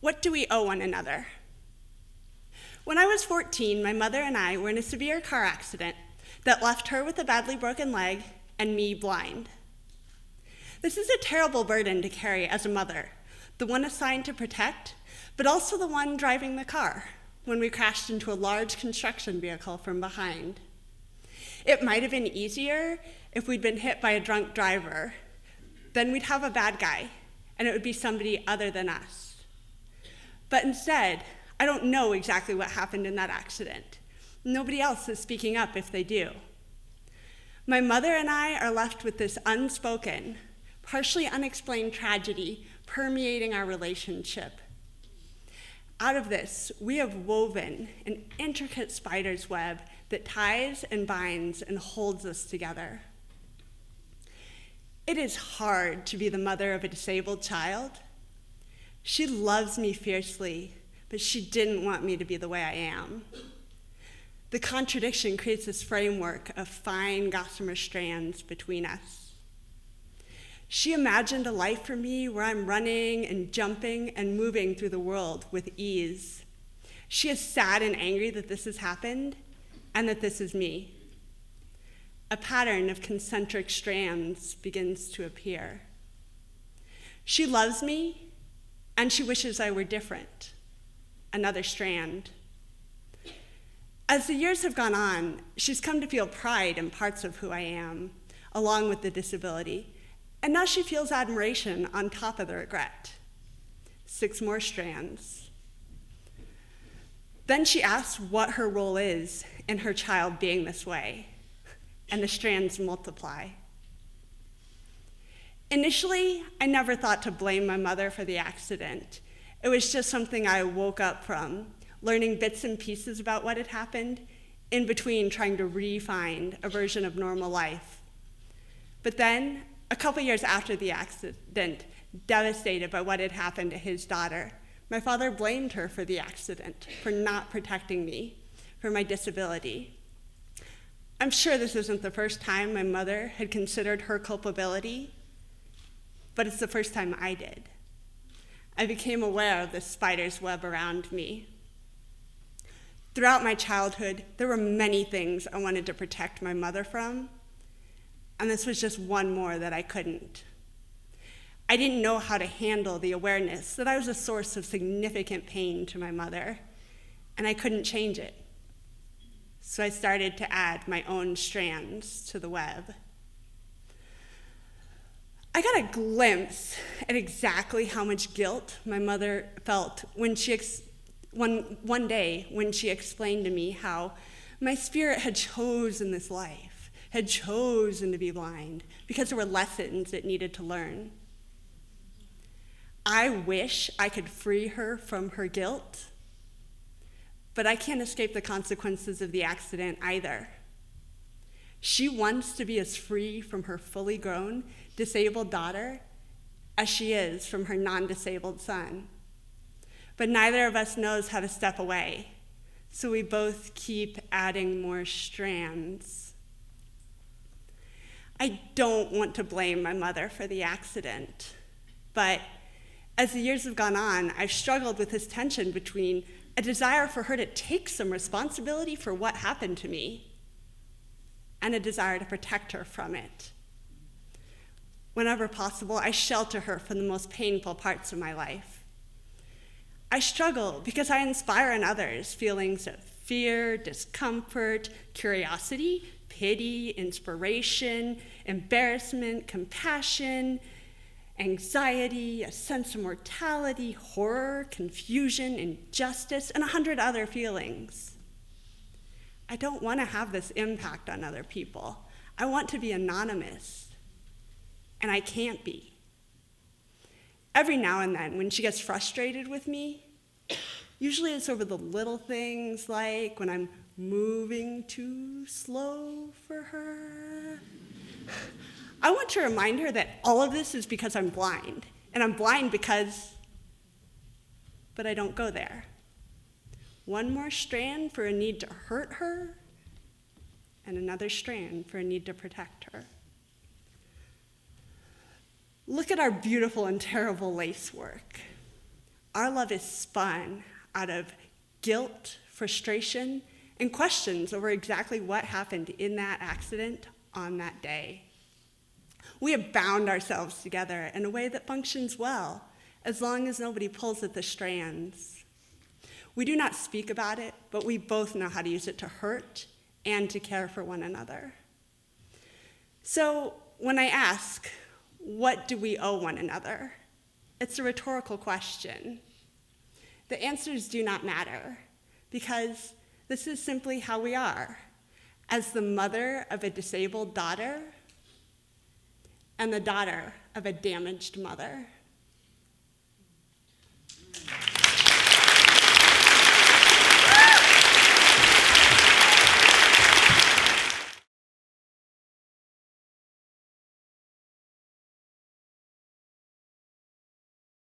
What do we owe one another? When I was 14, my mother and I were in a severe car accident that left her with a badly broken leg and me blind. This is a terrible burden to carry as a mother, the one assigned to protect, but also the one driving the car when we crashed into a large construction vehicle from behind. It might have been easier if we'd been hit by a drunk driver. Then we'd have a bad guy, and it would be somebody other than us. But instead, I don't know exactly what happened in that accident. Nobody else is speaking up if they do. My mother and I are left with this unspoken, partially unexplained tragedy permeating our relationship. Out of this, we have woven an intricate spider's web that ties and binds and holds us together. It is hard to be the mother of a disabled child. She loves me fiercely, but she didn't want me to be the way I am. The contradiction creates this framework of fine gossamer strands between us. She imagined a life for me where I'm running and jumping and moving through the world with ease. She is sad and angry that this has happened and that this is me. A pattern of concentric strands begins to appear. She loves me and she wishes I were different. Another strand. As the years have gone on, she's come to feel pride in parts of who I am, along with the disability. And now she feels admiration on top of the regret. 6 more strands. Then she asks what her role is in her child being this way, and the strands multiply. Initially, I never thought to blame my mother for the accident. It was just something I woke up from, learning bits and pieces about what had happened, in between trying to re-find a version of normal life. But then, a couple years after the accident, devastated by what had happened to his daughter, my father blamed her for the accident, for not protecting me, for my disability. I'm sure this isn't the first time my mother had considered her culpability, but it's the first time I did. I became aware of the spider's web around me. Throughout my childhood, there were many things I wanted to protect my mother from, and this was just one more that I couldn't. I didn't know how to handle the awareness that I was a source of significant pain to my mother, and I couldn't change it. So I started to add my own strands to the web. I got a glimpse at exactly how much guilt my mother felt when one day when she explained to me how my spirit had chosen this life, had chosen to be blind because there were lessons it needed to learn. I wish I could free her from her guilt, but I can't escape the consequences of the accident either. She wants to be as free from her fully grown, disabled daughter as she is from her non-disabled son. But neither of us knows how to step away, so we both keep adding more strands. I don't want to blame my mother for the accident, but as the years have gone on, I've struggled with this tension between a desire for her to take some responsibility for what happened to me and a desire to protect her from it. Whenever possible, I shelter her from the most painful parts of my life. I struggle because I inspire in others feelings of fear, discomfort, curiosity, pity, inspiration, embarrassment, compassion, anxiety, a sense of mortality, horror, confusion, injustice, and 100 other feelings. I don't want to have this impact on other people. I want to be anonymous, and I can't be. Every now and then, when she gets frustrated with me, usually it's over the little things like when I'm moving too slow for her. I want to remind her that all of this is because I'm blind, and I'm blind because, but I don't go there. One more strand for a need to hurt her, and another strand for a need to protect her. Look at our beautiful and terrible lace work. our love is spun out of guilt, frustration, and questions over exactly what happened in that accident on that day. We have bound ourselves together in a way that functions well, as long as nobody pulls at the strands. We do not speak about it, but we both know how to use it to hurt and to care for one another. So when I ask, what do we owe one another? It's a rhetorical question. The answers do not matter, because this is simply how we are, as the mother of a disabled daughter and the daughter of a damaged mother.